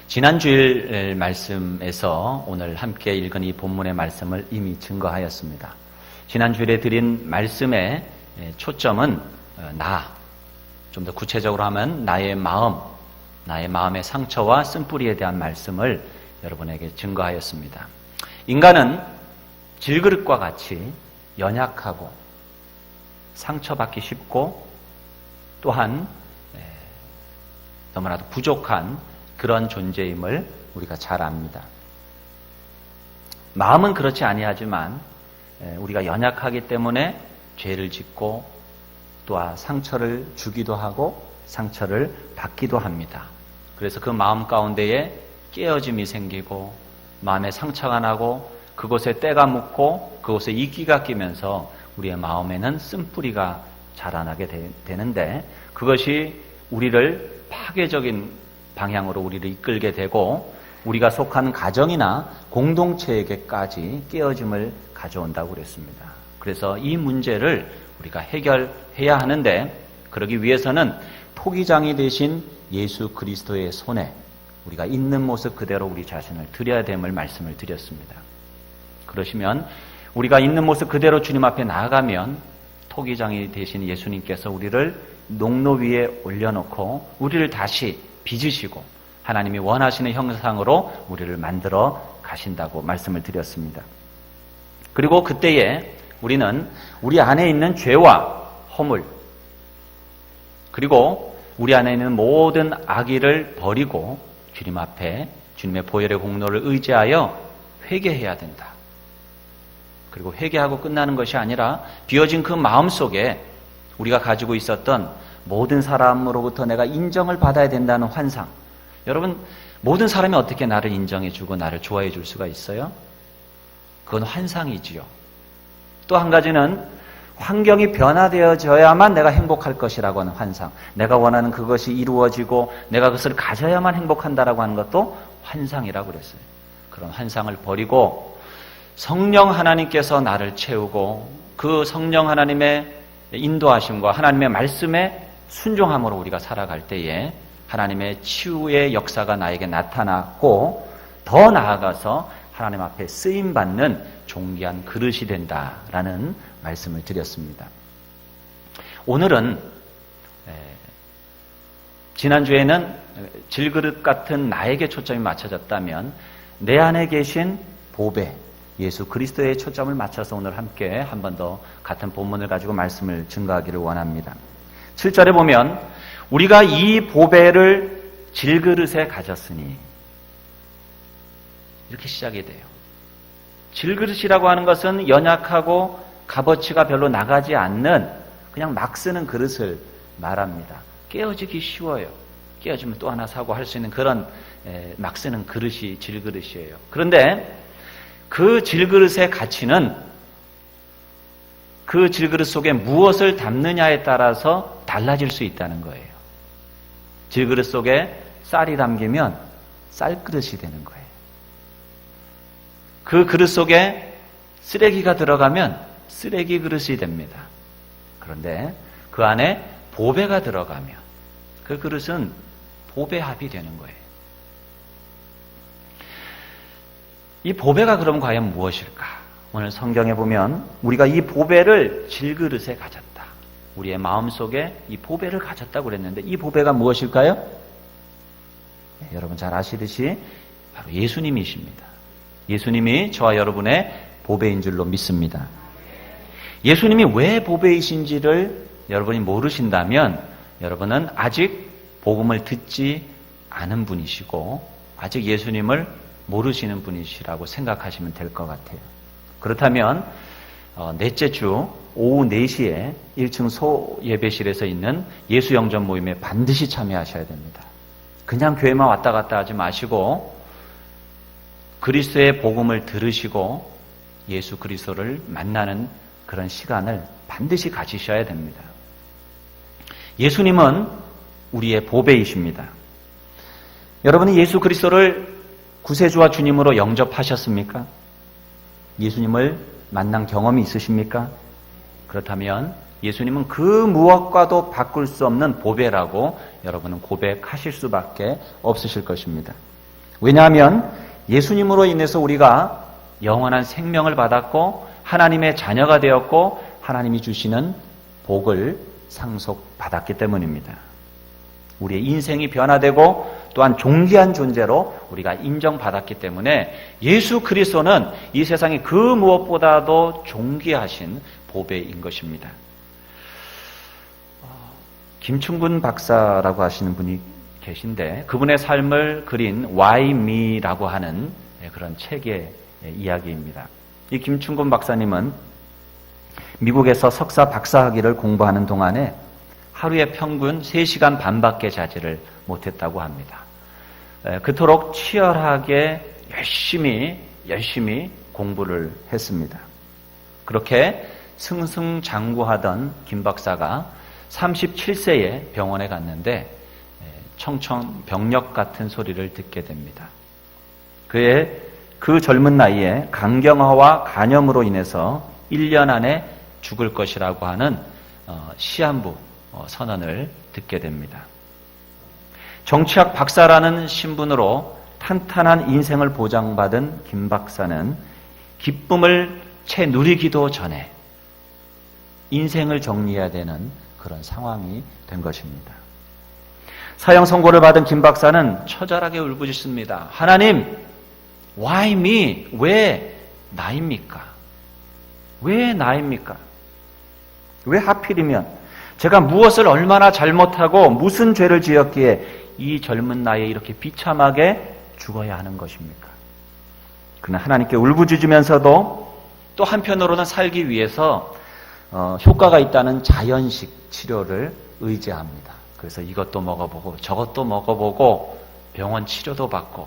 지난 주일 말씀에서 오늘 함께 읽은 이 본문의 말씀을 이미 증거하였습니다. 지난 주일에 드린 말씀의 초점은 좀 더 구체적으로 하면 나의 마음의 상처와 쓴뿌리에 대한 말씀을 여러분에게 증거하였습니다. 인간은 질그릇과 같이 연약하고 상처받기 쉽고 또한 너무나도 부족한 그런 존재임을 우리가 잘 압니다. 마음은 그렇지 아니하지만 우리가 연약하기 때문에 죄를 짓고 또한 상처를 주기도 하고 상처를 받기도 합니다. 그래서 그 마음 가운데에 깨어짐이 생기고 마음에 상처가 나고 그곳에 때가 묻고 그곳에 이끼가 끼면서 우리의 마음에는 쓴뿌리가 자라나게 되는데 그것이 우리를 파괴적인 방향으로 우리를 이끌게 되고 우리가 속한 가정이나 공동체에게까지 깨어짐을 가져온다고 그랬습니다. 그래서 이 문제를 우리가 해결해야 하는데 그러기 위해서는 토기장이 되신 예수 그리스도의 손에 우리가 있는 모습 그대로 우리 자신을 드려야 됨을 말씀을 드렸습니다. 그러시면 우리가 있는 모습 그대로 주님 앞에 나아가면 토기장이 되신 예수님께서 우리를 농로 위에 올려놓고 우리를 다시 빚으시고 하나님이 원하시는 형상으로 우리를 만들어 가신다고 말씀을 드렸습니다. 그리고 그때에 우리는 우리 안에 있는 죄와 허물 그리고 우리 안에 있는 모든 악의를 버리고 주님 앞에 주님의 보혈의 공로를 의지하여 회개해야 된다. 그리고 회개하고 끝나는 것이 아니라 비어진 그 마음속에 우리가 가지고 있었던 모든 사람으로부터 내가 인정을 받아야 된다는 환상. 여러분, 모든 사람이 어떻게 나를 인정해주고 나를 좋아해줄 수가 있어요? 그건 환상이지요. 또 한 가지는 환경이 변화되어져야만 내가 행복할 것이라고 하는 환상. 내가 원하는 그것이 이루어지고 내가 그것을 가져야만 행복한다라고 하는 것도 환상이라고 그랬어요. 그런 환상을 버리고 성령 하나님께서 나를 채우고 그 성령 하나님의 인도하심과 하나님의 말씀에 순종함으로 우리가 살아갈 때에 하나님의 치유의 역사가 나에게 나타났고 더 나아가서 하나님 앞에 쓰임받는 존귀한 그릇이 된다라는 말씀을 드렸습니다. 오늘은 지난주에는 질그릇 같은 나에게 초점이 맞춰졌다면 내 안에 계신 보배 예수 그리스도의 초점을 맞춰서 오늘 함께 한 번 더 같은 본문을 가지고 말씀을 증거하기를 원합니다. 7절에 보면 우리가 이 보배를 질그릇에 가졌으니 이렇게 시작이 돼요. 질그릇이라고 하는 것은 연약하고 값어치가 별로 나가지 않는 그냥 막 쓰는 그릇을 말합니다. 깨어지기 쉬워요. 깨어지면 또 하나 사고 할 수 있는 그런 막 쓰는 그릇이 질그릇이에요. 그런데 그 질그릇의 가치는 그 질그릇 속에 무엇을 담느냐에 따라서 달라질 수 있다는 거예요. 질그릇 속에 쌀이 담기면 쌀그릇이 되는 거예요. 그 그릇 속에 쓰레기가 들어가면 쓰레기 그릇이 됩니다. 그런데 그 안에 보배가 들어가면 그 그릇은 보배합이 되는 거예요. 이 보배가 그럼 과연 무엇일까? 오늘 성경에 보면 우리가 이 보배를 질그릇에 가졌다. 우리의 마음속에 이 보배를 가졌다고 그랬는데 이 보배가 무엇일까요? 네, 여러분 잘 아시듯이 바로 예수님이십니다. 예수님이 저와 여러분의 보배인 줄로 믿습니다. 예수님이 왜 보배이신지를 여러분이 모르신다면 여러분은 아직 복음을 듣지 않은 분이시고 아직 예수님을 모르시는 분이시라고 생각하시면 될 것 같아요. 그렇다면 넷째 주 오후 4시에 1층 소예배실에서 있는 예수 영전 모임에 반드시 참여하셔야 됩니다. 그냥 교회만 왔다 갔다 하지 마시고 그리스도의 복음을 들으시고 예수 그리스도를 만나는 그런 시간을 반드시 가지셔야 됩니다. 예수님은 우리의 보배이십니다. 여러분이 예수 그리스도를 구세주와 주님으로 영접하셨습니까? 예수님을 만난 경험이 있으십니까? 그렇다면 예수님은 그 무엇과도 바꿀 수 없는 보배라고 여러분은 고백하실 수밖에 없으실 것입니다. 왜냐하면 예수님으로 인해서 우리가 영원한 생명을 받았고 하나님의 자녀가 되었고 하나님이 주시는 복을 상속받았기 때문입니다. 우리의 인생이 변화되고 또한 존귀한 존재로 우리가 인정받았기 때문에 예수 그리스도는 이 세상에 그 무엇보다도 존귀하신 보배인 것입니다. 김충근 박사라고 하시는 분이 계신데 그분의 삶을 그린 Why Me라고 하는 그런 책의 이야기입니다. 이 김충근 박사님은 미국에서 석사 박사학위를 공부하는 동안에 하루에 평균 3시간 반밖에 자지를 못했다고 합니다. 그토록 치열하게 열심히 공부를 했습니다. 그렇게 승승장구하던 김 박사가 37세에 병원에 갔는데 청천벽력 같은 소리를 듣게 됩니다. 그의 그 젊은 나이에 간경화와 간염으로 인해서 1년 안에 죽을 것이라고 하는 시한부 선언을 듣게 됩니다. 정치학 박사라는 신분으로 탄탄한 인생을 보장받은 김 박사는 기쁨을 채 누리기도 전에 인생을 정리해야 되는 그런 상황이 된 것입니다. 사형 선고를 받은 김 박사는 처절하게 울부짖습니다. 하나님, why me? 왜 나입니까? 왜 나입니까? 왜 하필이면 제가 무엇을 얼마나 잘못하고 무슨 죄를 지었기에 이 젊은 나이에 이렇게 비참하게 죽어야 하는 것입니까? 그러나 하나님께 울부짖으면서도 또 한편으로는 살기 위해서 효과가 있다는 자연식 치료를 의지합니다. 그래서 이것도 먹어보고 저것도 먹어보고 병원 치료도 받고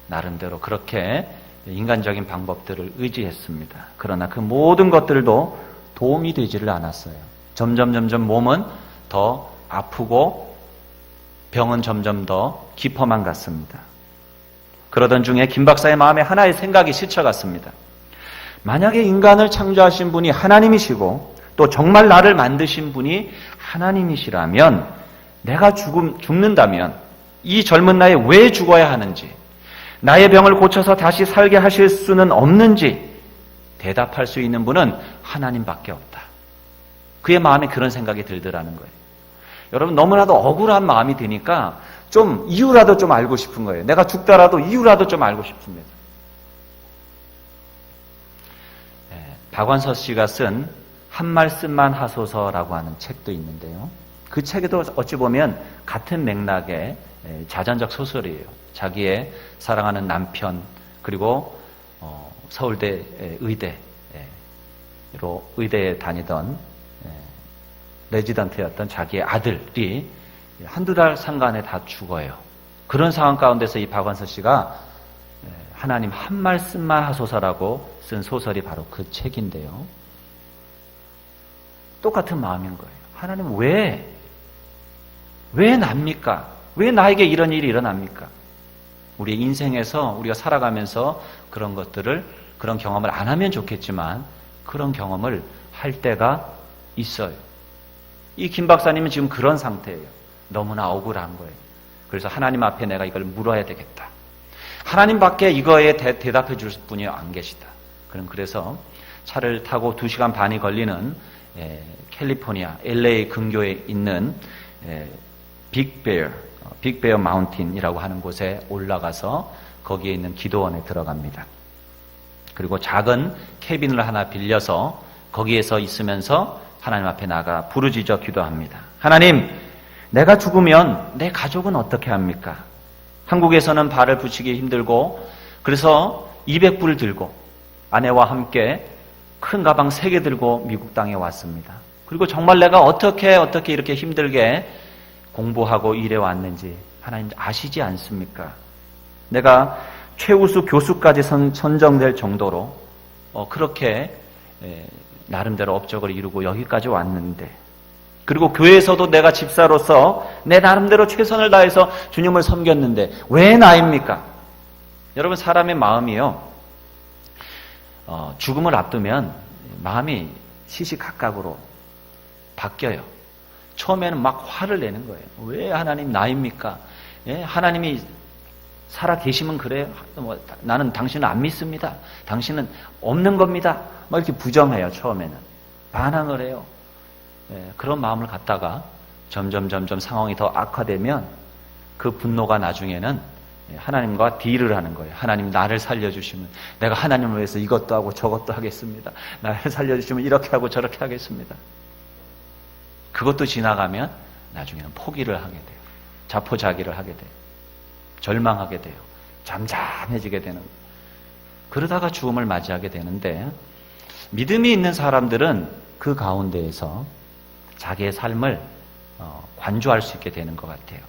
나름대로 그렇게 인간적인 방법들을 의지했습니다. 그러나 그 모든 것들도 도움이 되지를 않았어요. 점점 몸은 더 아프고 병은 점점 더 깊어만 갔습니다. 그러던 중에 김 박사의 마음에 하나의 생각이 스쳐갔습니다. 만약에 인간을 창조하신 분이 하나님이시고 또 정말 나를 만드신 분이 하나님이시라면 내가 죽는다면 이 젊은 나이에 왜 죽어야 하는지, 나의 병을 고쳐서 다시 살게 하실 수는 없는지 대답할 수 있는 분은 하나님밖에 없다. 그의 마음에 그런 생각이 들더라는 거예요. 여러분, 너무나도 억울한 마음이 드니까 좀 이유라도 좀 알고 싶은 거예요. 내가 죽더라도 이유라도 좀 알고 싶습니다. 박완서 씨가 쓴 한 말씀만 하소서라고 하는 책도 있는데요. 그 책에도 어찌 보면 같은 맥락의 자전적 소설이에요. 자기의 사랑하는 남편 그리고 서울대 의대에 다니던 레지던트였던 자기의 아들이 한두 달 상간에 다 죽어요. 그런 상황 가운데서 이 박완서 씨가 하나님 한 말씀만 하소서라고 쓴 소설이 바로 그 책인데요. 똑같은 마음인 거예요. 하나님 왜 납니까? 왜 나에게 이런 일이 일어납니까? 우리의 인생에서 우리가 살아가면서 그런 경험을 안 하면 좋겠지만 그런 경험을 할 때가 있어요. 이 김 박사님은 지금 그런 상태예요. 너무나 억울한 거예요. 그래서 하나님 앞에 내가 이걸 물어야 되겠다. 하나님밖에 이거에 대답해 줄 분이 안 계시다. 그래서 차를 타고 2시간 반이 걸리는 캘리포니아 LA 근교에 있는 빅베어 마운틴이라고 하는 곳에 올라가서 거기에 있는 기도원에 들어갑니다. 그리고 작은 캐빈을 하나 빌려서 거기에서 있으면서 하나님 앞에 나가 부르짖어 기도합니다. 하나님, 내가 죽으면 내 가족은 어떻게 합니까? 한국에서는 발을 붙이기 힘들고 그래서 200불 들고 아내와 함께 큰 가방 3개 들고 미국 땅에 왔습니다. 그리고 정말 내가 어떻게 이렇게 힘들게 공부하고 일해 왔는지 하나님 아시지 않습니까? 내가 최우수 교수까지 선정될 정도로 그렇게 나름대로 업적을 이루고 여기까지 왔는데, 그리고 교회에서도 내가 집사로서 내 나름대로 최선을 다해서 주님을 섬겼는데 왜 나입니까? 여러분, 사람의 마음이요, 죽음을 앞두면 마음이 시시각각으로 바뀌어요. 처음에는 막 화를 내는 거예요. 왜 하나님 나입니까? 예? 하나님이 살아 계시면 그래요. 나는 당신을 안 믿습니다. 당신은 없는 겁니다. 이렇게 부정해요. 처음에는 반항을 해요. 그런 마음을 갖다가 점점 상황이 더 악화되면 그 분노가 나중에는 하나님과 딜을 하는 거예요. 하나님 나를 살려주시면 내가 하나님을 위해서 이것도 하고 저것도 하겠습니다. 나를 살려주시면 이렇게 하고 저렇게 하겠습니다. 그것도 지나가면 나중에는 포기를 하게 돼요. 자포자기를 하게 돼요. 절망하게 돼요. 잠잠해지게 되는 거예요. 그러다가 죽음을 맞이하게 되는데 믿음이 있는 사람들은 그 가운데에서 자기의 삶을 관조할 수 있게 되는 것 같아요.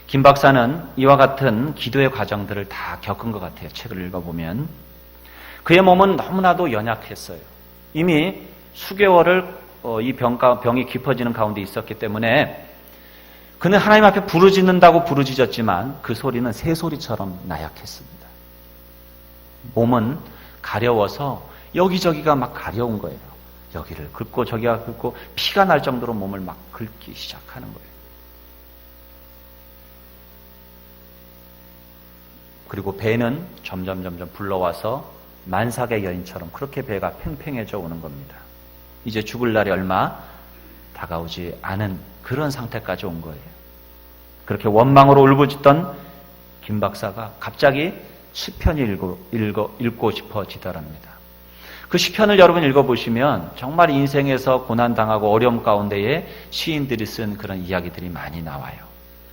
김 박사는 이와 같은 기도의 과정들을 다 겪은 것 같아요. 책을 읽어보면 그의 몸은 너무나도 연약했어요. 이미 수개월을 이 병이 깊어지는 가운데 있었기 때문에 그는 하나님 앞에 부르짖는다고 부르짖었지만 그 소리는 새소리처럼 나약했습니다. 몸은 가려워서 여기저기가 막 가려운 거예요. 여기를 긁고 저기가 긁고 피가 날 정도로 몸을 막 긁기 시작하는 거예요. 그리고 배는 점점 불러와서 만삭의 여인처럼 그렇게 배가 팽팽해져 오는 겁니다. 이제 죽을 날이 얼마 다가오지 않은 그런 상태까지 온 거예요. 그렇게 원망으로 울부짖던 김 박사가 갑자기 시편을 읽고 싶어지더랍니다. 그 시편을 여러분 읽어보시면 정말 인생에서 고난당하고 어려움 가운데에 시인들이 쓴 그런 이야기들이 많이 나와요.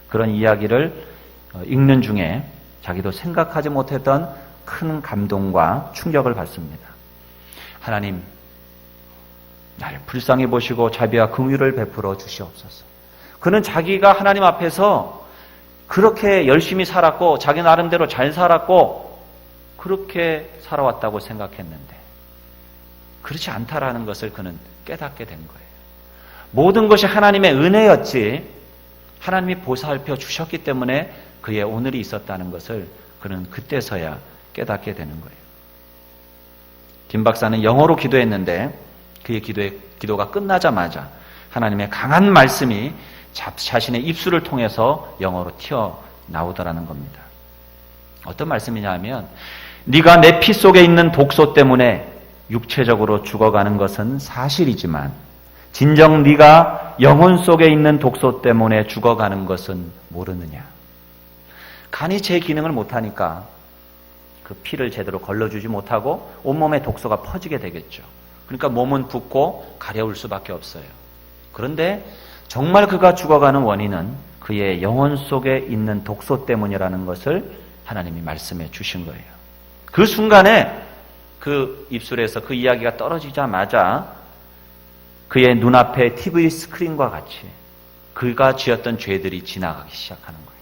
그런 이야기를 읽는 중에 자기도 생각하지 못했던 큰 감동과 충격을 받습니다. 하나님, 나를 불쌍히 보시고 자비와 긍휼을 베풀어 주시옵소서. 그는 자기가 하나님 앞에서 그렇게 열심히 살았고 자기 나름대로 잘 살았고 그렇게 살아왔다고 생각했는데 그렇지 않다라는 것을 그는 깨닫게 된 거예요. 모든 것이 하나님의 은혜였지 하나님이 보살펴 주셨기 때문에 그의 오늘이 있었다는 것을 그는 그때서야 깨닫게 되는 거예요. 김 박사는 영어로 기도했는데 그의 기도가 끝나자마자 하나님의 강한 말씀이 자신의 입술을 통해서 영어로 튀어나오더라는 겁니다. 어떤 말씀이냐 하면 네가 내 피 속에 있는 독소 때문에 육체적으로 죽어가는 것은 사실이지만 진정 네가 영혼 속에 있는 독소 때문에 죽어가는 것은 모르느냐. 간이 제 기능을 못하니까 그 피를 제대로 걸러주지 못하고 온몸에 독소가 퍼지게 되겠죠. 그러니까 몸은 붓고 가려울 수밖에 없어요. 그런데 정말 그가 죽어가는 원인은 그의 영혼 속에 있는 독소 때문이라는 것을 하나님이 말씀해 주신 거예요. 그 순간에 그 입술에서 그 이야기가 떨어지자마자 그의 눈앞에 TV 스크린과 같이 그가 지었던 죄들이 지나가기 시작하는 거예요.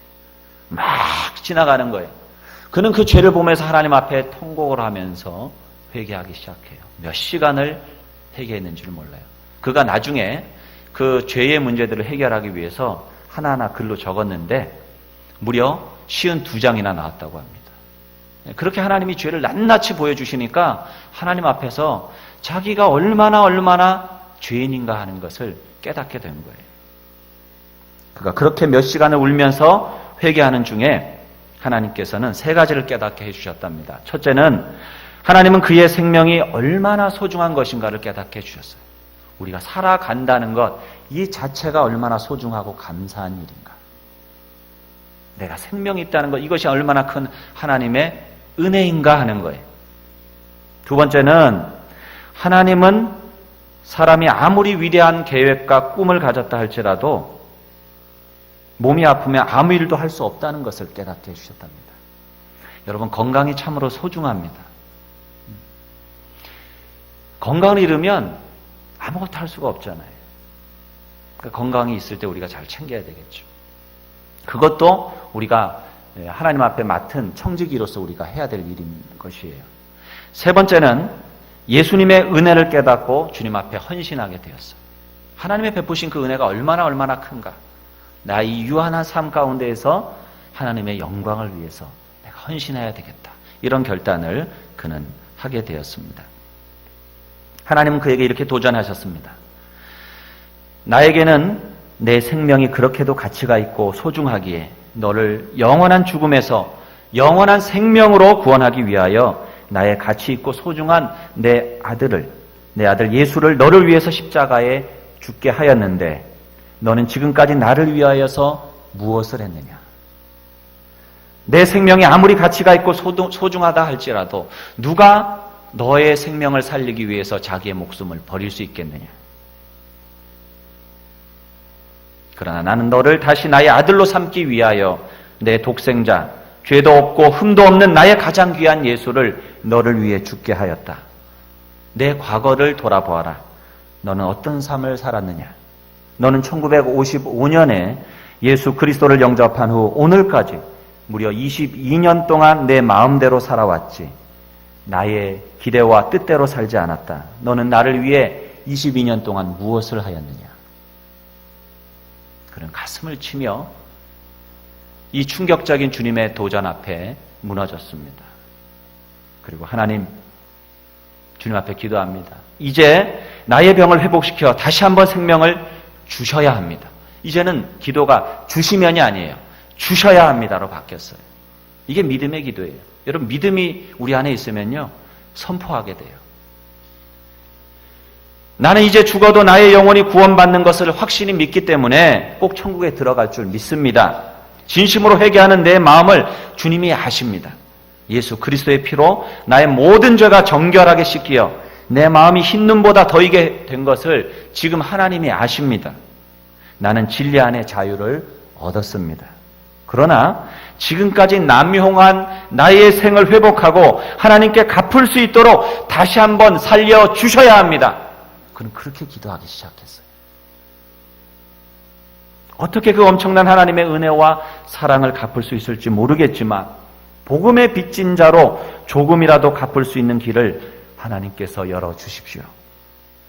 막 지나가는 거예요. 그는 그 죄를 보면서 하나님 앞에 통곡을 하면서 회개하기 시작해요. 몇 시간을 회개했는지를 몰라요. 그가 나중에 그 죄의 문제들을 해결하기 위해서 하나하나 글로 적었는데 무려 52장이나 나왔다고 합니다. 그렇게 하나님이 죄를 낱낱이 보여주시니까 하나님 앞에서 자기가 얼마나 죄인인가 하는 것을 깨닫게 된 거예요. 그가 그렇게 몇 시간을 울면서 회개하는 중에 하나님께서는 세 가지를 깨닫게 해주셨답니다. 첫째는 하나님은 그의 생명이 얼마나 소중한 것인가를 깨닫게 해주셨어요. 우리가 살아간다는 것, 이 자체가 얼마나 소중하고 감사한 일인가. 내가 생명이 있다는 것, 이것이 얼마나 큰 하나님의 은혜인가 하는 거예요. 두 번째는 하나님은 사람이 아무리 위대한 계획과 꿈을 가졌다 할지라도 몸이 아프면 아무 일도 할 수 없다는 것을 깨닫게 해주셨답니다. 여러분, 건강이 참으로 소중합니다. 건강을 잃으면 아무것도 할 수가 없잖아요. 그러니까 건강이 있을 때 우리가 잘 챙겨야 되겠죠. 그것도 우리가 하나님 앞에 맡은 청지기로서 우리가 해야 될 일인 것이에요. 세 번째는 예수님의 은혜를 깨닫고 주님 앞에 헌신하게 되었어요. 하나님의 베푸신 그 은혜가 얼마나 큰가. 나 이 유한한 삶 가운데에서 하나님의 영광을 위해서 내가 헌신해야 되겠다. 이런 결단을 그는 하게 되었습니다. 하나님은 그에게 이렇게 도전하셨습니다. 나에게는 내 생명이 그렇게도 가치가 있고 소중하기에 너를 영원한 죽음에서 영원한 생명으로 구원하기 위하여 나의 가치 있고 소중한 내 아들 예수를 너를 위해서 십자가에 죽게 하였는데 너는 지금까지 나를 위하여서 무엇을 했느냐? 내 생명이 아무리 가치가 있고 소중하다 할지라도 누가 너의 생명을 살리기 위해서 자기의 목숨을 버릴 수 있겠느냐? 그러나 나는 너를 다시 나의 아들로 삼기 위하여 내 독생자, 죄도 없고 흠도 없는 나의 가장 귀한 예수를 너를 위해 죽게 하였다. 내 과거를 돌아보아라. 너는 어떤 삶을 살았느냐? 너는 1955년에 예수 그리스도를 영접한 후 오늘까지 무려 22년 동안 내 마음대로 살아왔지. 나의 기대와 뜻대로 살지 않았다. 너는 나를 위해 22년 동안 무엇을 하였느냐? 그는 가슴을 치며 이 충격적인 주님의 도전 앞에 무너졌습니다. 그리고 하나님, 주님 앞에 기도합니다. 이제 나의 병을 회복시켜 다시 한번 생명을 주셔야 합니다. 이제는 기도가 주시면이 아니에요. 주셔야 합니다로 바뀌었어요. 이게 믿음의 기도예요. 여러분, 믿음이 우리 안에 있으면요, 선포하게 돼요. 나는 이제 죽어도 나의 영혼이 구원받는 것을 확신히 믿기 때문에 꼭 천국에 들어갈 줄 믿습니다. 진심으로 회개하는 내 마음을 주님이 아십니다. 예수 그리스도의 피로 나의 모든 죄가 정결하게 씻기어 내 마음이 흰눈보다 더이게 된 것을 지금 하나님이 아십니다. 나는 진리 안에 자유를 얻었습니다. 그러나 지금까지 남용한 나의 생을 회복하고 하나님께 갚을 수 있도록 다시 한번 살려주셔야 합니다. 그는 그렇게 기도하기 시작했어요. 어떻게 그 엄청난 하나님의 은혜와 사랑을 갚을 수 있을지 모르겠지만 복음의 빚진 자로 조금이라도 갚을 수 있는 길을 하나님께서 열어주십시오.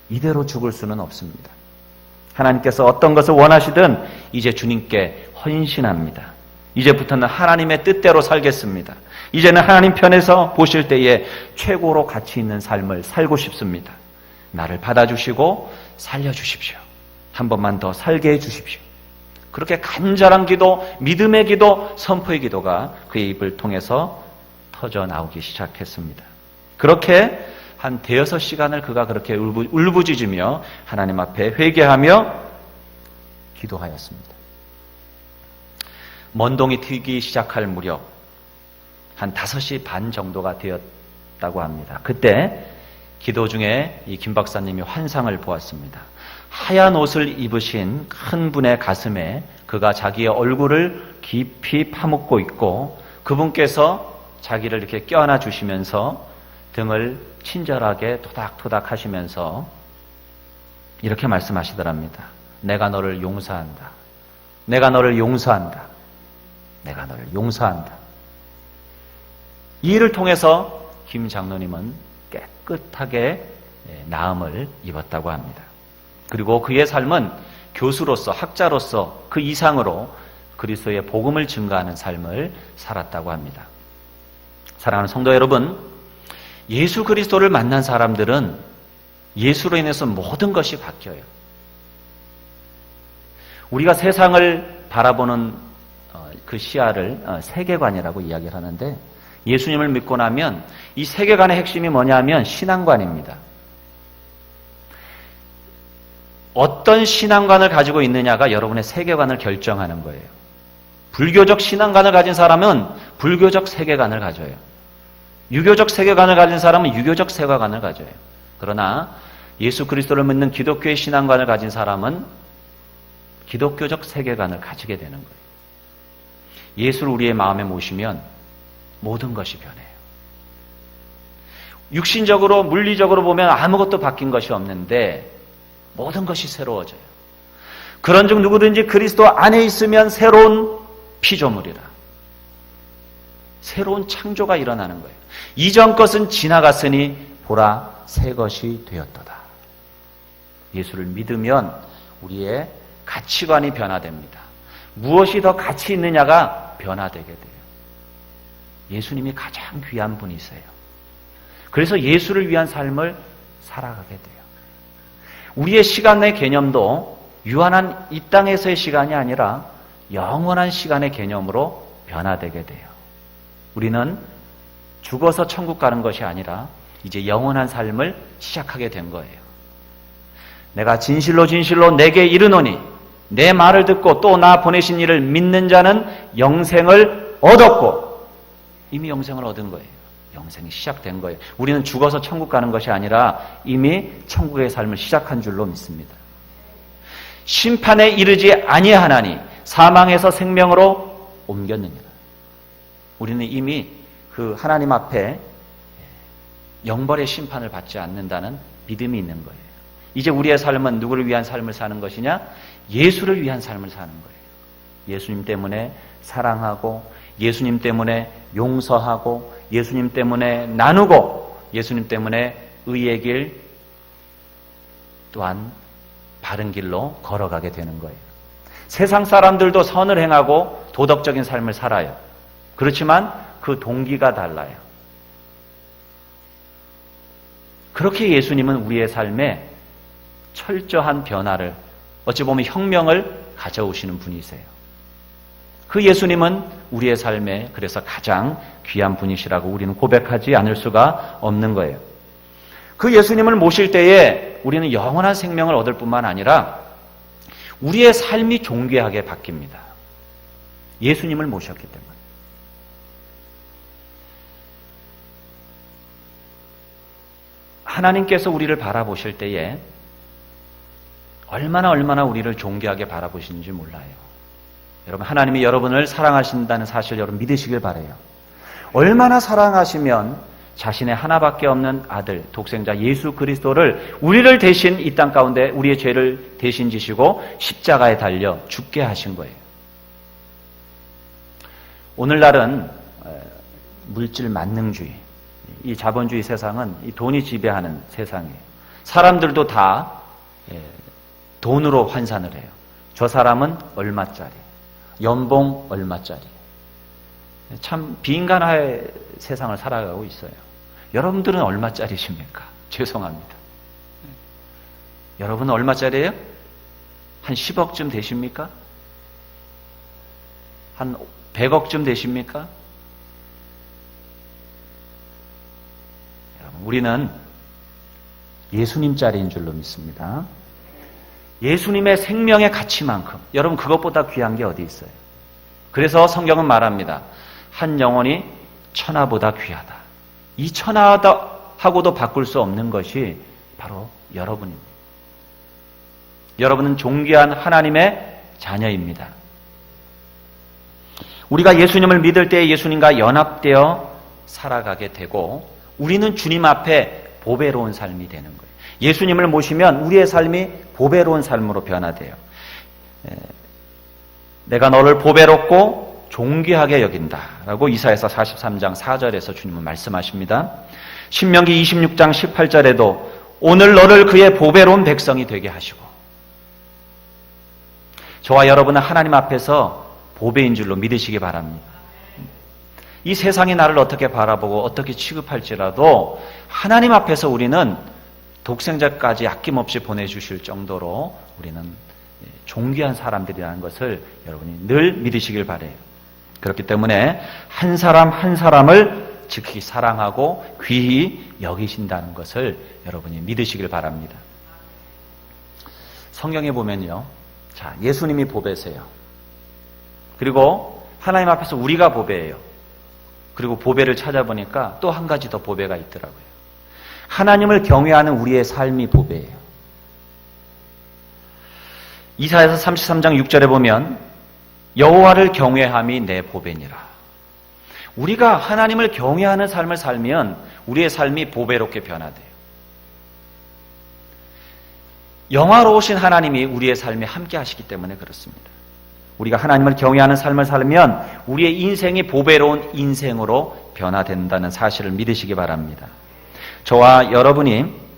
이대로 죽을 수는 없습니다. 하나님께서 어떤 것을 원하시든 이제 주님께 헌신합니다. 이제부터는 하나님의 뜻대로 살겠습니다. 이제는 하나님 편에서 보실 때에 최고로 가치 있는 삶을 살고 싶습니다. 나를 받아주시고 살려주십시오. 한 번만 더 살게 해주십시오. 그렇게 간절한 기도, 믿음의 기도, 선포의 기도가 그의 입을 통해서 터져 나오기 시작했습니다. 그렇게 한 대여섯 시간을 그가 그렇게 울부짖으며 하나님 앞에 회개하며 기도하였습니다. 먼동이 트기 시작할 무렵 한 5시 반 정도가 되었다고 합니다. 그때 기도 중에 이 김 박사님이 환상을 보았습니다. 하얀 옷을 입으신 큰 분의 가슴에 그가 자기의 얼굴을 깊이 파묻고 있고 그분께서 자기를 이렇게 껴안아 주시면서 등을 친절하게 토닥토닥 하시면서 이렇게 말씀하시더랍니다. 내가 너를 용서한다. 내가 너를 용서한다. 내가 너를 용서한다. 이 일을 통해서 김 장로님은 깨끗하게 나음을 입었다고 합니다. 그리고 그의 삶은 교수로서, 학자로서 그 이상으로 그리스도의 복음을 증거하는 삶을 살았다고 합니다. 사랑하는 성도 여러분, 예수 그리스도를 만난 사람들은 예수로 인해서 모든 것이 바뀌어요. 우리가 세상을 바라보는 그 시야를 세계관이라고 이야기를 하는데 예수님을 믿고 나면 이 세계관의 핵심이 뭐냐면 신앙관입니다. 어떤 신앙관을 가지고 있느냐가 여러분의 세계관을 결정하는 거예요. 불교적 신앙관을 가진 사람은 불교적 세계관을 가져요. 유교적 세계관을 가진 사람은 유교적 세계관을 가져요. 그러나 예수 그리스도를 믿는 기독교의 신앙관을 가진 사람은 기독교적 세계관을 가지게 되는 거예요. 예수를 우리의 마음에 모시면 모든 것이 변해요. 육신적으로, 물리적으로 보면 아무것도 바뀐 것이 없는데 모든 것이 새로워져요. 그런즉 누구든지 그리스도 안에 있으면 새로운 피조물이라. 새로운 창조가 일어나는 거예요. 이전 것은 지나갔으니 보라 새 것이 되었도다. 예수를 믿으면 우리의 가치관이 변화됩니다. 무엇이 더 가치 있느냐가 변화되게 돼요. 예수님이 가장 귀한 분이세요. 그래서 예수를 위한 삶을 살아가게 돼요. 우리의 시간의 개념도 유한한 이 땅에서의 시간이 아니라 영원한 시간의 개념으로 변화되게 돼요. 우리는 죽어서 천국 가는 것이 아니라 이제 영원한 삶을 시작하게 된 거예요. 내가 진실로 진실로 내게 이르노니 내 말을 듣고 또 나 보내신 이를 믿는 자는 영생을 얻었고, 이미 영생을 얻은 거예요. 영생이 시작된 거예요. 우리는 죽어서 천국 가는 것이 아니라 이미 천국의 삶을 시작한 줄로 믿습니다. 심판에 이르지 아니하나니 사망에서 생명으로 옮겼느니라. 우리는 이미 그 하나님 앞에 영벌의 심판을 받지 않는다는 믿음이 있는 거예요. 이제 우리의 삶은 누구를 위한 삶을 사는 것이냐? 예수를 위한 삶을 사는 거예요. 예수님 때문에 사랑하고, 예수님 때문에 용서하고, 예수님 때문에 나누고, 예수님 때문에 의의 길 또한 바른 길로 걸어가게 되는 거예요. 세상 사람들도 선을 행하고 도덕적인 삶을 살아요. 그렇지만 그 동기가 달라요. 그렇게 예수님은 우리의 삶에 철저한 변화를, 어찌 보면 혁명을 가져오시는 분이세요. 그 예수님은 우리의 삶에 그래서 가장 귀한 분이시라고 우리는 고백하지 않을 수가 없는 거예요. 그 예수님을 모실 때에 우리는 영원한 생명을 얻을 뿐만 아니라 우리의 삶이 존귀하게 바뀝니다. 예수님을 모셨기 때문에. 하나님께서 우리를 바라보실 때에 얼마나 우리를 존귀하게 바라보시는지 몰라요. 여러분, 하나님이 여러분을 사랑하신다는 사실 여러분 믿으시길 바라요. 얼마나 사랑하시면 자신의 하나밖에 없는 아들, 독생자 예수 그리스도를 우리를 대신 이 땅 가운데 우리의 죄를 대신 지시고 십자가에 달려 죽게 하신 거예요. 오늘날은 물질 만능주의, 이 자본주의 세상은 이 돈이 지배하는 세상이에요. 사람들도 다 돈으로 환산을 해요. 저 사람은 얼마짜리, 연봉 얼마짜리. 참 비인간화의 세상을 살아가고 있어요. 여러분들은 얼마짜리십니까? 죄송합니다. 여러분은 얼마짜리예요? 한 10억쯤 되십니까? 한 100억쯤 되십니까? 여러분, 우리는 예수님짜리인 줄로 믿습니다. 예수님의 생명의 가치만큼, 여러분 그것보다 귀한 게 어디 있어요? 그래서 성경은 말합니다. 한 영혼이 천하보다 귀하다. 이 천하하고도 바꿀 수 없는 것이 바로 여러분입니다. 여러분은 존귀한 하나님의 자녀입니다. 우리가 예수님을 믿을 때 예수님과 연합되어 살아가게 되고 우리는 주님 앞에 보배로운 삶이 되는 거예요. 예수님을 모시면 우리의 삶이 보배로운 삶으로 변화돼요. 내가 너를 보배롭고 존귀하게 여긴다라고 이사야서 43장 4절에서 주님은 말씀하십니다. 신명기 26장 18절에도 오늘 너를 그의 보배로운 백성이 되게 하시고, 저와 여러분은 하나님 앞에서 보배인 줄로 믿으시기 바랍니다. 이 세상이 나를 어떻게 바라보고 어떻게 취급할지라도 하나님 앞에서 우리는 독생자까지 아낌없이 보내주실 정도로 우리는 존귀한 사람들이라는 것을 여러분이 늘 믿으시길 바라요. 그렇기 때문에 한 사람 한 사람을 지극히 사랑하고 귀히 여기신다는 것을 여러분이 믿으시길 바랍니다. 성경에 보면요, 자, 예수님이 보배세요. 그리고 하나님 앞에서 우리가 보배예요. 그리고 보배를 찾아보니까 또 한 가지 더 보배가 있더라고요. 하나님을 경외하는 우리의 삶이 보배예요. 이사야서 33장 6절에 보면 여호와를 경외함이 내 보배니라. 우리가 하나님을 경외하는 삶을 살면 우리의 삶이 보배롭게 변화돼요. 영화로우신 하나님이 우리의 삶에 함께 하시기 때문에 그렇습니다. 우리가 하나님을 경외하는 삶을 살면 우리의 인생이 보배로운 인생으로 변화된다는 사실을 믿으시기 바랍니다. 저와 여러분이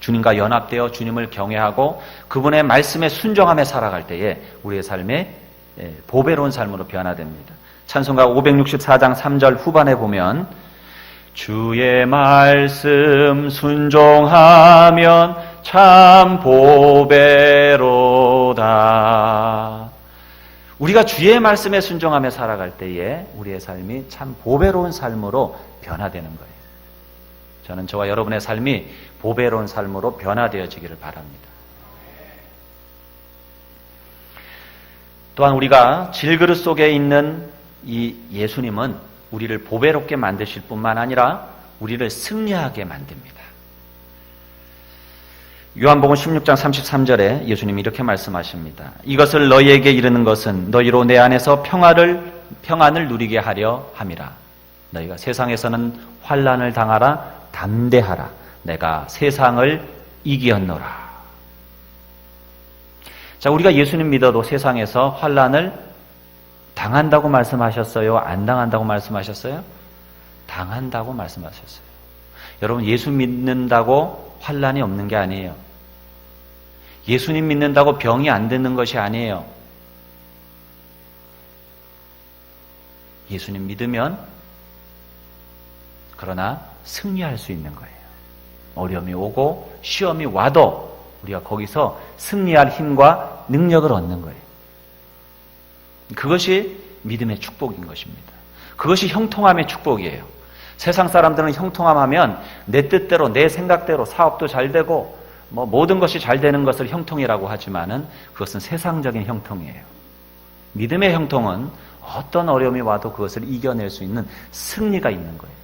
주님과 연합되어 주님을 경외하고 그분의 말씀에 순종하며 살아갈 때에 우리의 삶에 보배로운 삶으로 변화됩니다. 찬송가 564장 3절 후반에 보면 주의 말씀 순종하면 참 보배로다. 우리가 주의 말씀에 순종하며 살아갈 때에 우리의 삶이 참 보배로운 삶으로 변화되는 거예요. 저는 저와 여러분의 삶이 보배로운 삶으로 변화되어지기를 바랍니다. 또한 우리가 질그릇 속에 있는 이 예수님은 우리를 보배롭게 만드실 뿐만 아니라 우리를 승리하게 만듭니다. 요한복음 16장 33절에 예수님이 이렇게 말씀하십니다. 이것을 너희에게 이르는 것은 너희로 내 안에서 평안을 누리게 하려 함이라. 너희가 세상에서는 환난을 당하라. 담대하라. 내가 세상을 이기었노라. 자, 우리가 예수님 믿어도 세상에서 환난을 당한다고 말씀하셨어요? 안 당한다고 말씀하셨어요? 당한다고 말씀하셨어요. 여러분, 예수 믿는다고 환난이 없는 게 아니에요. 예수님 믿는다고 병이 안 드는 것이 아니에요. 예수님 믿으면 그러나 승리할 수 있는 거예요. 어려움이 오고 시험이 와도 우리가 거기서 승리할 힘과 능력을 얻는 거예요. 그것이 믿음의 축복인 것입니다. 그것이 형통함의 축복이에요. 세상 사람들은 형통함하면 내 뜻대로 내 생각대로 사업도 잘 되고 모든 것이 잘 되는 것을 형통이라고 하지만은 그것은 세상적인 형통이에요. 믿음의 형통은 어떤 어려움이 와도 그것을 이겨낼 수 있는 승리가 있는 거예요.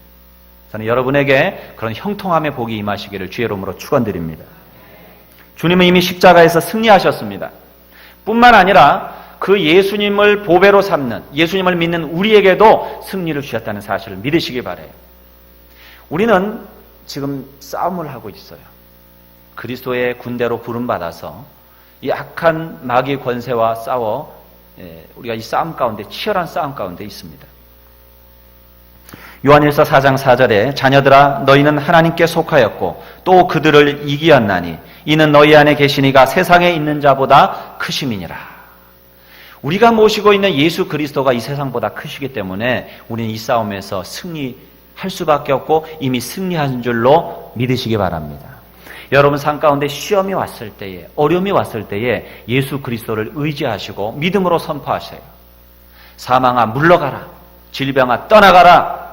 저는 여러분에게 그런 형통함의 복이 임하시기를 주의 이름으로 축원드립니다. 주님은 이미 십자가에서 승리하셨습니다. 뿐만 아니라 그 예수님을 보배로 삼는, 예수님을 믿는 우리에게도 승리를 주셨다는 사실을 믿으시기 바라요. 우리는 지금 싸움을 하고 있어요. 그리스도의 군대로 부름받아서 이 악한 마귀 권세와 싸워 우리가 이 싸움 가운데, 치열한 싸움 가운데 있습니다. 요한일서 4장 4절에 자녀들아 너희는 하나님께 속하였고 또 그들을 이기었나니 이는 너희 안에 계시니가 세상에 있는 자보다 크심이니라. 우리가 모시고 있는 예수 그리스도가 이 세상보다 크시기 때문에 우리는 이 싸움에서 승리할 수밖에 없고 이미 승리한 줄로 믿으시기 바랍니다. 여러분 삶 가운데 시험이 왔을 때에, 어려움이 왔을 때에 예수 그리스도를 의지하시고 믿음으로 선포하세요. 사망아 물러가라. 질병아 떠나가라.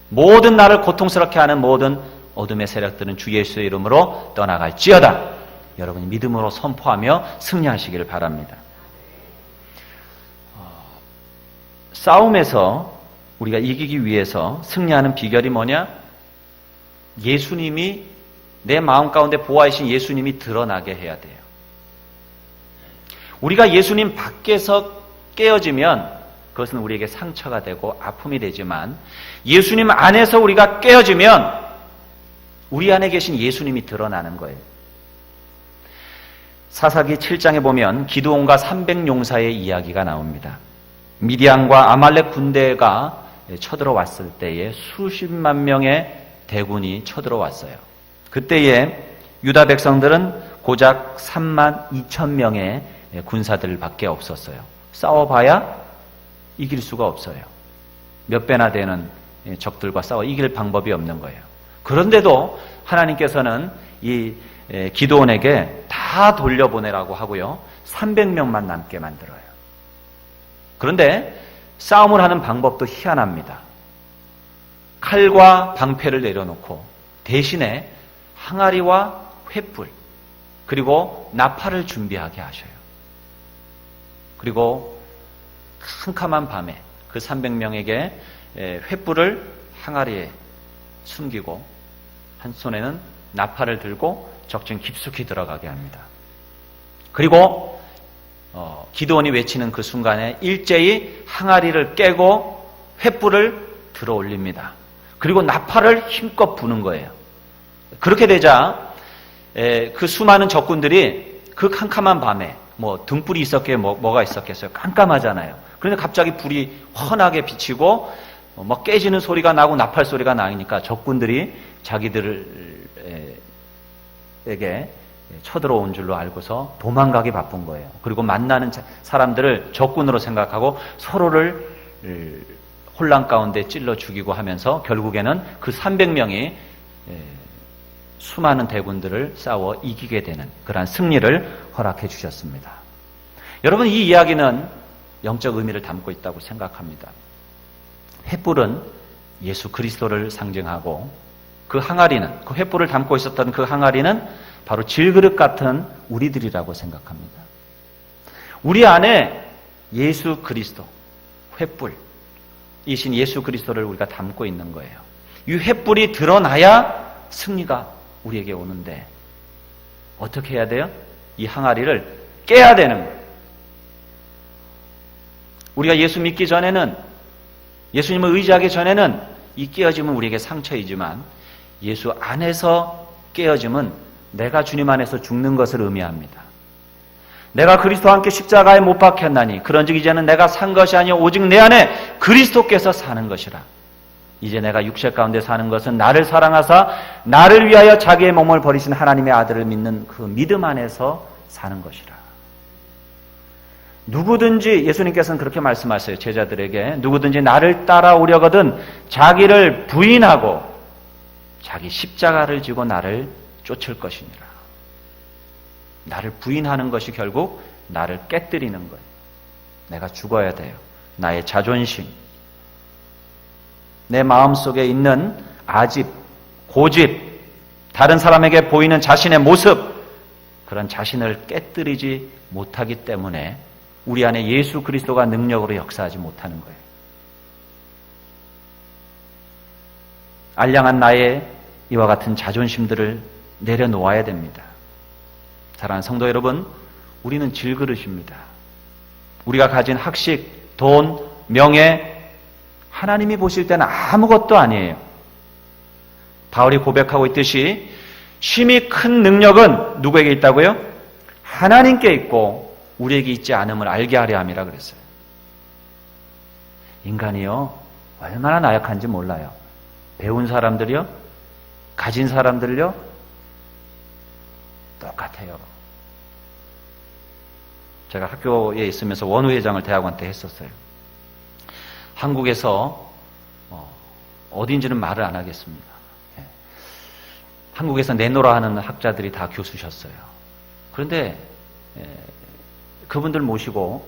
모든 나를 고통스럽게 하는 모든 어둠의 세력들은 주 예수의 이름으로 떠나갈지어다. 여러분이 믿음으로 선포하며 승리하시기를 바랍니다. 싸움에서 우리가 이기기 위해서 승리하는 비결이 뭐냐? 예수님이 내 마음 가운데 보아이신 예수님이 드러나게 해야 돼요. 우리가 예수님 밖에서 깨어지면 그것은 우리에게 상처가 되고 아픔이 되지만 예수님 안에서 우리가 깨어지면 우리 안에 계신 예수님이 드러나는 거예요. 사사기 7장에 보면 기드온과 300용사의 이야기가 나옵니다. 미디안과 아말렉 군대가 쳐들어왔을 때에 수십만 명의 대군이 쳐들어왔어요. 그때에 유다 백성들은 고작 3만 2천 명의 군사들밖에 없었어요. 싸워봐야 이길 수가 없어요. 몇 배나 되는 적들과 싸워 이길 방법이 없는 거예요. 그런데도 하나님께서는 이 기드온에게 다 돌려보내라고 하고요. 300명만 남게 만들어요. 그런데 싸움을 하는 방법도 희한합니다. 칼과 방패를 내려놓고 대신에 항아리와 횃불 그리고 나팔을 준비하게 하셔요. 그리고 캄캄한 밤에 그 300명에게 횃불을 항아리에 숨기고 한 손에는 나팔을 들고 적진 깊숙이 들어가게 합니다. 그리고 기드온이 외치는 그 순간에 일제히 항아리를 깨고 횃불을 들어 올립니다. 그리고 나팔을 힘껏 부는 거예요. 그렇게 되자 그 수많은 적군들이 그 캄캄한 밤에 등불이 있었겠어요? 뭐가 있었겠어요? 깜깜하잖아요. 그런데 갑자기 불이 환하게 비치고 깨지는 소리가 나고 나팔 소리가 나니까 적군들이 자기들에게 쳐들어온 줄로 알고서 도망가기 바쁜 거예요. 그리고 만나는 사람들을 적군으로 생각하고 서로를 혼란 가운데 찔러 죽이고 하면서 결국에는 그 300명이 수많은 대군들을 싸워 이기게 되는 그러한 승리를 허락해 주셨습니다. 여러분, 이 이야기는 영적 의미를 담고 있다고 생각합니다. 횃불은 예수 그리스도를 상징하고 그 항아리는, 그 횃불을 담고 있었던 그 항아리는 바로 질그릇 같은 우리들이라고 생각합니다. 우리 안에 예수 그리스도, 횃불이신 예수 그리스도를 우리가 담고 있는 거예요. 이 횃불이 드러나야 승리가 우리에게 오는데 어떻게 해야 돼요? 이 항아리를 깨야 되는 거예요. 우리가 예수 믿기 전에는, 예수님을 의지하기 전에는 이 깨어짐은 우리에게 상처이지만 예수 안에서 깨어짐은 내가 주님 안에서 죽는 것을 의미합니다. 내가 그리스도와 함께 십자가에 못 박혔나니 그런즉 이제는 내가 산 것이 아니요 오직 내 안에 그리스도께서 사는 것이라. 이제 내가 육체 가운데 사는 것은 나를 사랑하사 나를 위하여 자기의 몸을 버리신 하나님의 아들을 믿는 그 믿음 안에서 사는 것이라. 누구든지, 예수님께서는 그렇게 말씀하세요. 제자들에게 누구든지 나를 따라오려거든 자기를 부인하고 자기 십자가를 지고 나를 쫓을 것이니라. 나를 부인하는 것이 결국 나를 깨뜨리는 거예요. 내가 죽어야 돼요. 나의 자존심, 내 마음속에 있는 아집, 고집, 다른 사람에게 보이는 자신의 모습, 그런 자신을 깨뜨리지 못하기 때문에 우리 안에 예수 그리스도가 능력으로 역사하지 못하는 거예요. 알량한 나의 이와 같은 자존심들을 내려놓아야 됩니다. 사랑하는 성도 여러분, 우리는 질그릇입니다. 우리가 가진 학식, 돈, 명예, 하나님이 보실 때는 아무것도 아니에요. 바울이 고백하고 있듯이 심히 큰 능력은 누구에게 있다고요? 하나님께 있고 우리에게 있지 않음을 알게 하려 함이라 그랬어요. 인간이요, 얼마나 나약한지 몰라요. 배운 사람들이요, 가진 사람들요, 똑같아요. 제가 학교에 있으면서 원후회장을 대학원 때 했었어요. 한국에서 어딘지는 말을 안 하겠습니다. 한국에서 내노라 하는 학자들이 다 교수셨어요. 그런데 그분들 모시고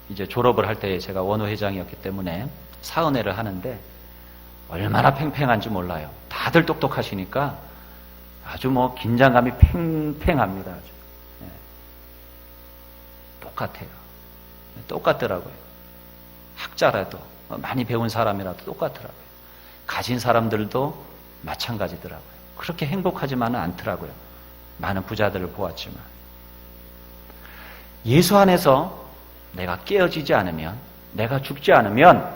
이제 졸업을 할 때 제가 원후회장이었기 때문에 사은회를 하는데 얼마나 팽팽한지 몰라요. 다들 똑똑하시니까 아주 긴장감이 팽팽합니다. 아주. 똑같아요. 똑같더라고요. 학자라도, 많이 배운 사람이라도 똑같더라고요. 가진 사람들도 마찬가지더라고요. 그렇게 행복하지만은 않더라고요. 많은 부자들을 보았지만. 예수 안에서 내가 깨어지지 않으면, 내가 죽지 않으면,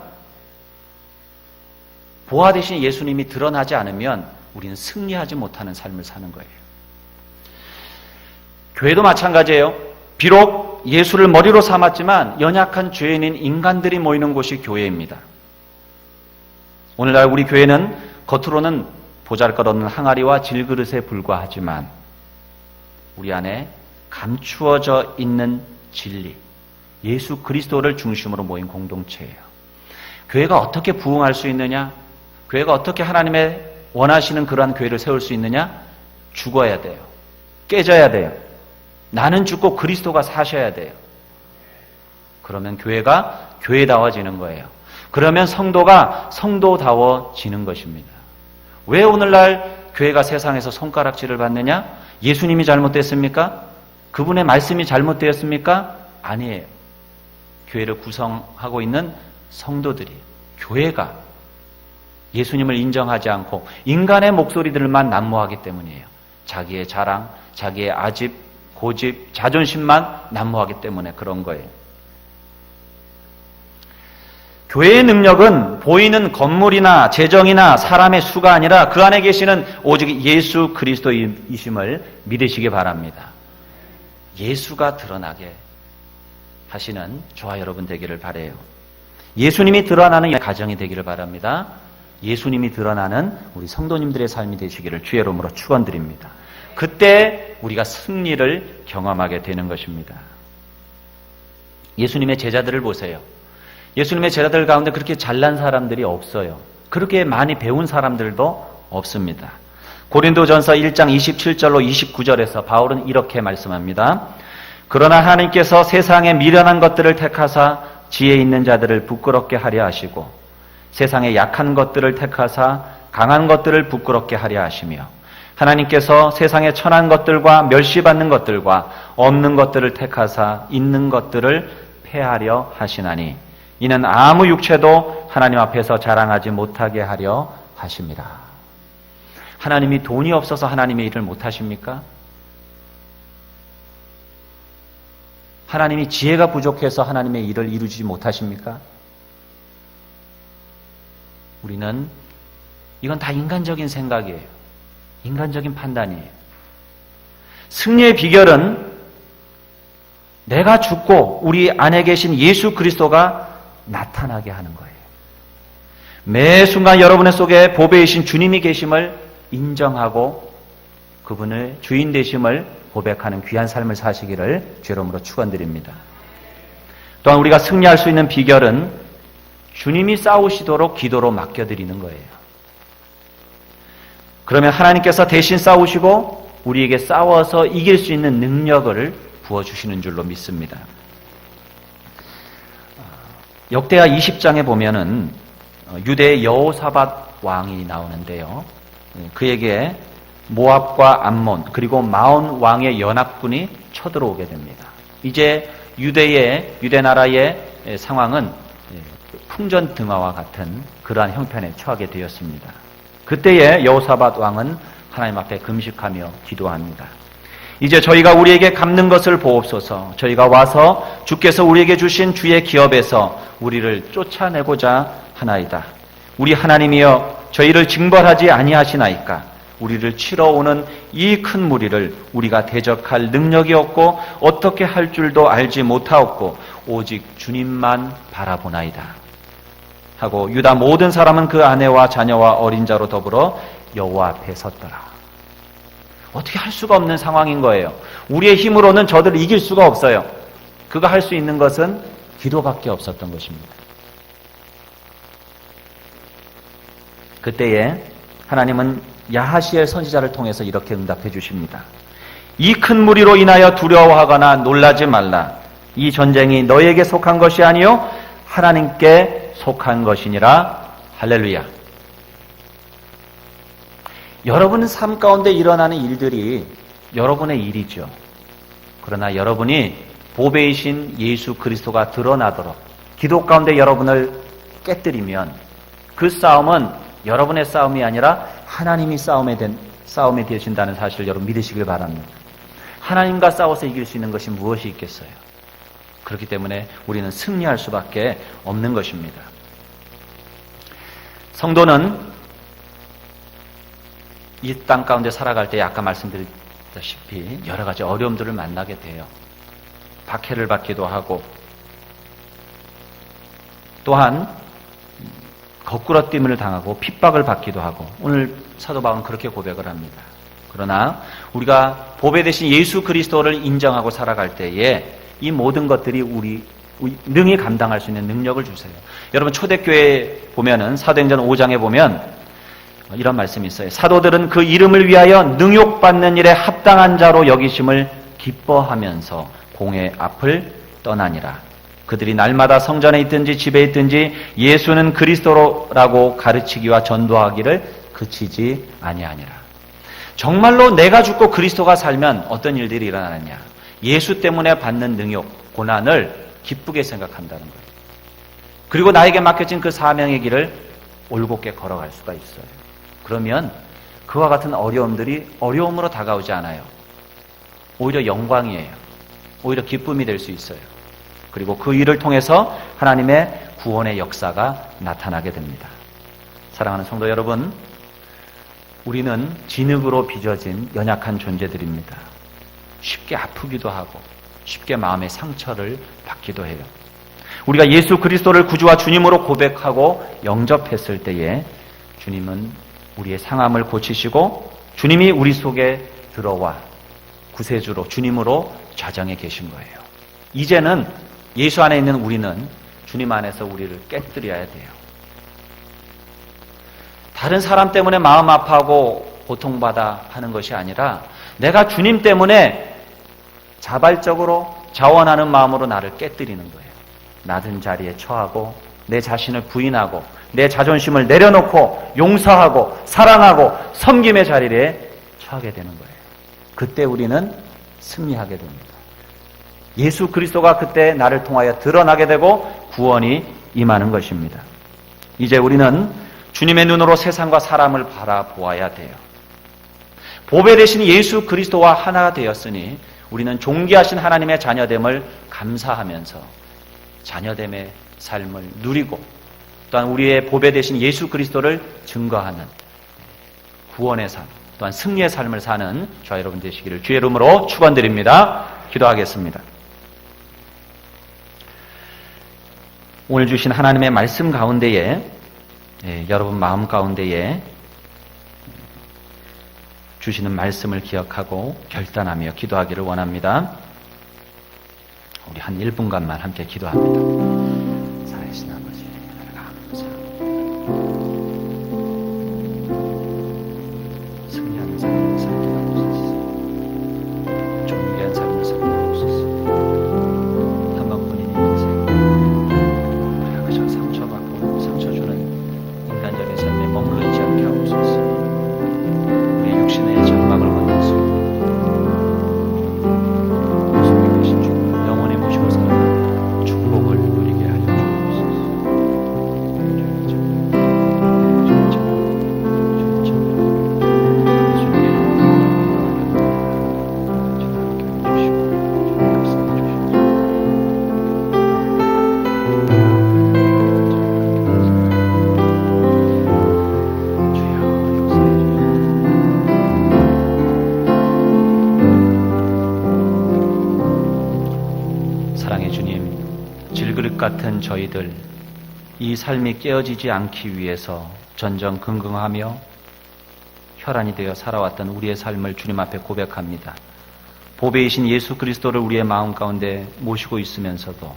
보아 되신 예수님이 드러나지 않으면 우리는 승리하지 못하는 삶을 사는 거예요. 교회도 마찬가지예요. 비록 예수를 머리로 삼았지만 연약한 죄인인 인간들이 모이는 곳이 교회입니다. 오늘날 우리 교회는 겉으로는 보잘것없는 항아리와 질그릇에 불과하지만 우리 안에 감추어져 있는 진리, 예수 그리스도를 중심으로 모인 공동체예요. 교회가 어떻게 부흥할 수 있느냐? 교회가 어떻게 하나님의 원하시는 그러한 교회를 세울 수 있느냐? 죽어야 돼요. 깨져야 돼요. 나는 죽고 그리스도가 사셔야 돼요. 그러면 교회가 교회다워지는 거예요. 그러면 성도가 성도다워지는 것입니다. 왜 오늘날 교회가 세상에서 손가락질을 받느냐? 예수님이 잘못됐습니까? 그분의 말씀이 잘못되었습니까? 아니에요. 교회를 구성하고 있는 성도들이, 교회가 예수님을 인정하지 않고 인간의 목소리들만 난무하기 때문이에요. 자기의 자랑, 자기의 아집, 고집, 자존심만 난무하기 때문에 그런 거예요. 교회의 능력은 보이는 건물이나 재정이나 사람의 수가 아니라 그 안에 계시는 오직 예수 그리스도이심을 믿으시기 바랍니다. 예수가 드러나게 하시는 저와 여러분 되기를 바라요. 예수님이 드러나는 가정이 되기를 바랍니다. 예수님이 드러나는 우리 성도님들의 삶이 되시기를 주의 이름으로 축원드립니다. 그때 우리가 승리를 경험하게 되는 것입니다. 예수님의 제자들을 보세요. 예수님의 제자들 가운데 그렇게 잘난 사람들이 없어요. 그렇게 많이 배운 사람들도 없습니다. 고린도전서 1장 27절로 29절에서 바울은 이렇게 말씀합니다. 그러나 하나님께서 세상의 미련한 것들을 택하사 지혜 있는 자들을 부끄럽게 하려 하시고 세상의 약한 것들을 택하사 강한 것들을 부끄럽게 하려 하시며 하나님께서 세상의 천한 것들과 멸시받는 것들과 없는 것들을 택하사 있는 것들을 폐하려 하시나니 이는 아무 육체도 하나님 앞에서 자랑하지 못하게 하려 하십니다. 하나님이 돈이 없어서 하나님의 일을 못하십니까? 하나님이 지혜가 부족해서 하나님의 일을 이루지 못하십니까? 우리는 이건 다 인간적인 생각이에요. 인간적인 판단이에요. 승리의 비결은 내가 죽고 우리 안에 계신 예수 그리스도가 나타나게 하는 거예요. 매 순간 여러분의 속에 보배이신 주님이 계심을 인정하고 그분의 주인 되심을 고백하는 귀한 삶을 사시기를 죄로움으로 축원드립니다. 또한 우리가 승리할 수 있는 비결은 주님이 싸우시도록 기도로 맡겨드리는 거예요. 그러면 하나님께서 대신 싸우시고 우리에게 싸워서 이길 수 있는 능력을 부어주시는 줄로 믿습니다. 역대하 20장에 보면은 유대의 여호사밧 왕이 나오는데요. 그에게 모압과 암몬 그리고 마온 왕의 연합군이 쳐들어오게 됩니다. 이제 유대 나라의 상황은 풍전등화와 같은 그러한 형편에 처하게 되었습니다. 그때에 여호사밧 왕은 하나님 앞에 금식하며 기도합니다. 이제 저희가 우리에게 갚는 것을 보옵소서. 저희가 와서 주께서 우리에게 주신 주의 기업에서 우리를 쫓아내고자 하나이다. 우리 하나님이여 저희를 징벌하지 아니하시나이까. 우리를 치러 오는 이 큰 무리를 우리가 대적할 능력이 없고 어떻게 할 줄도 알지 못하옵고 오직 주님만 바라보나이다. 하고 유다 모든 사람은 그 아내와 자녀와 어린 자로 더불어 여호와 앞에 섰더라. 어떻게 할 수가 없는 상황인 거예요. 우리의 힘으로는 저들을 이길 수가 없어요. 그가 할 수 있는 것은 기도밖에 없었던 것입니다. 그때에 하나님은 야하시엘 선지자를 통해서 이렇게 응답해 주십니다. 이 큰 무리로 인하여 두려워하거나 놀라지 말라. 이 전쟁이 너에게 속한 것이 아니요 하나님께 속한 것이니라. 할렐루야. 여러분의 삶 가운데 일어나는 일들이 여러분의 일이죠. 그러나 여러분이 보배이신 예수 그리스도가 드러나도록 기도 가운데 여러분을 깨뜨리면 그 싸움은 여러분의 싸움이 아니라 하나님이 싸움에 되신다는 사실을 여러분 믿으시길 바랍니다. 하나님과 싸워서 이길 수 있는 것이 무엇이 있겠어요? 그렇기 때문에 우리는 승리할 수밖에 없는 것입니다. 성도는 이 땅 가운데 살아갈 때 아까 말씀드렸다시피 여러 가지 어려움들을 만나게 돼요. 박해를 받기도 하고 또한 거꾸러짐을 당하고 핍박을 받기도 하고 오늘 사도 바울은 그렇게 고백을 합니다. 그러나 우리가 보배 되신 예수 그리스도를 인정하고 살아갈 때에 이 모든 것들이 우리 능히 감당할 수 있는 능력을 주세요. 여러분 초대교회 보면은 사도행전 5장에 보면 이런 말씀이 있어요. 사도들은 그 이름을 위하여 능욕받는 일에 합당한 자로 여기심을 기뻐하면서 공회 앞을 떠나니라. 그들이 날마다 성전에 있든지 집에 있든지 예수는 그리스도라고 가르치기와 전도하기를 그치지 아니하니라. 정말로 내가 죽고 그리스도가 살면 어떤 일들이 일어나느냐. 예수 때문에 받는 능욕, 고난을 기쁘게 생각한다는 거예요. 그리고 나에게 맡겨진 그 사명의 길을 올곧게 걸어갈 수가 있어요. 그러면 그와 같은 어려움들이 어려움으로 다가오지 않아요. 오히려 영광이에요. 오히려 기쁨이 될 수 있어요. 그리고 그 일을 통해서 하나님의 구원의 역사가 나타나게 됩니다. 사랑하는 성도 여러분, 우리는 진흙으로 빚어진 연약한 존재들입니다. 쉽게 아프기도 하고 쉽게 마음의 상처를 받기도 해요. 우리가 예수 그리스도를 구주와 주님으로 고백하고 영접했을 때에 주님은 우리의 상함을 고치시고 주님이 우리 속에 들어와 구세주로 주님으로 좌정해 계신 거예요. 이제는 예수 안에 있는 우리는 주님 안에서 우리를 깨뜨려야 돼요. 다른 사람 때문에 마음 아파하고 고통받아 하는 것이 아니라 내가 주님 때문에 자발적으로 자원하는 마음으로 나를 깨뜨리는 거예요. 낮은 자리에 처하고 내 자신을 부인하고 내 자존심을 내려놓고 용서하고 사랑하고 섬김의 자리에 처하게 되는 거예요. 그때 우리는 승리하게 됩니다. 예수 그리스도가 그때 나를 통하여 드러나게 되고 구원이 임하는 것입니다. 이제 우리는 주님의 눈으로 세상과 사람을 바라보아야 돼요. 보배 되신 예수 그리스도와 하나가 되었으니 우리는 존귀하신 하나님의 자녀됨을 감사하면서 자녀됨의 삶을 누리고 또한 우리의 보배 되신 예수 그리스도를 증거하는 구원의 삶, 또한 승리의 삶을 사는 저와 여러분 되시기를 주의 이름으로 축원드립니다. 기도하겠습니다. 오늘 주신 하나님의 말씀 가운데에 여러분 마음 가운데에 주시는 말씀을 기억하고 결단하며 기도하기를 원합니다. 우리 한 1분간만 함께 기도합니다. 살아계신 아버지, 승리하는 삶을 살게 하옵소서. 존귀한 삶을 살게 하옵소서. 한 번뿐인 인생 우리가 그저 상처받고 상처 주는 인간적인 삶에 머물러 있지 않게 하옵소서. 우리의 육신의 장막을 건너서 속에 계신 주 영원히 모시고 살아가는 축복을 누리게 하여 주옵소서. 사랑의 주님, 질그릇 같은 저희들 이 삶이 깨어지지 않기 위해서 전전긍긍하며 혈안이 되어 살아왔던 우리의 삶을 주님 앞에 고백합니다. 보배이신 예수 그리스도를 우리의 마음 가운데 모시고 있으면서도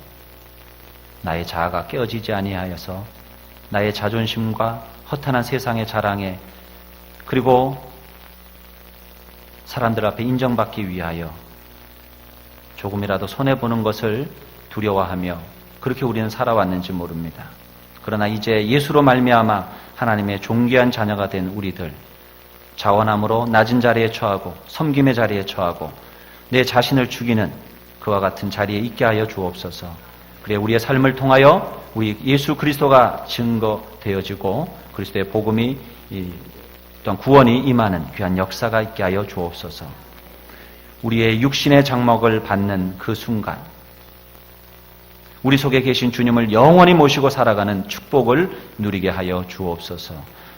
나의 자아가 깨어지지 아니하여서 나의 자존심과 허탄한 세상의 자랑에 그리고 사람들 앞에 인정받기 위하여 조금이라도 손해보는 것을 두려워하며 그렇게 우리는 살아왔는지 모릅니다. 그러나 이제 예수로 말미암아 하나님의 존귀한 자녀가 된 우리들, 자원함으로 낮은 자리에 처하고 섬김의 자리에 처하고 내 자신을 죽이는 그와 같은 자리에 있게 하여 주옵소서. 그래 우리의 삶을 통하여 우리 예수 그리스도가 증거되어지고 그리스도의 복음이 또한 구원이 임하는 귀한 역사가 있게 하여 주옵소서. 우리의 육신의 장막을 받는 그 순간 우리 속에 계신 주님을 영원히 모시고 살아가는 축복을 누리게 하여 주옵소서.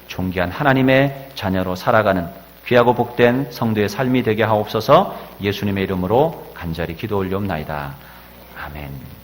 존귀한 하나님의 자녀로 살아가는 귀하고 복된 성도의 삶이 되게 하옵소서. 예수님의 이름으로 간절히 기도 올리옵나이다. 아멘.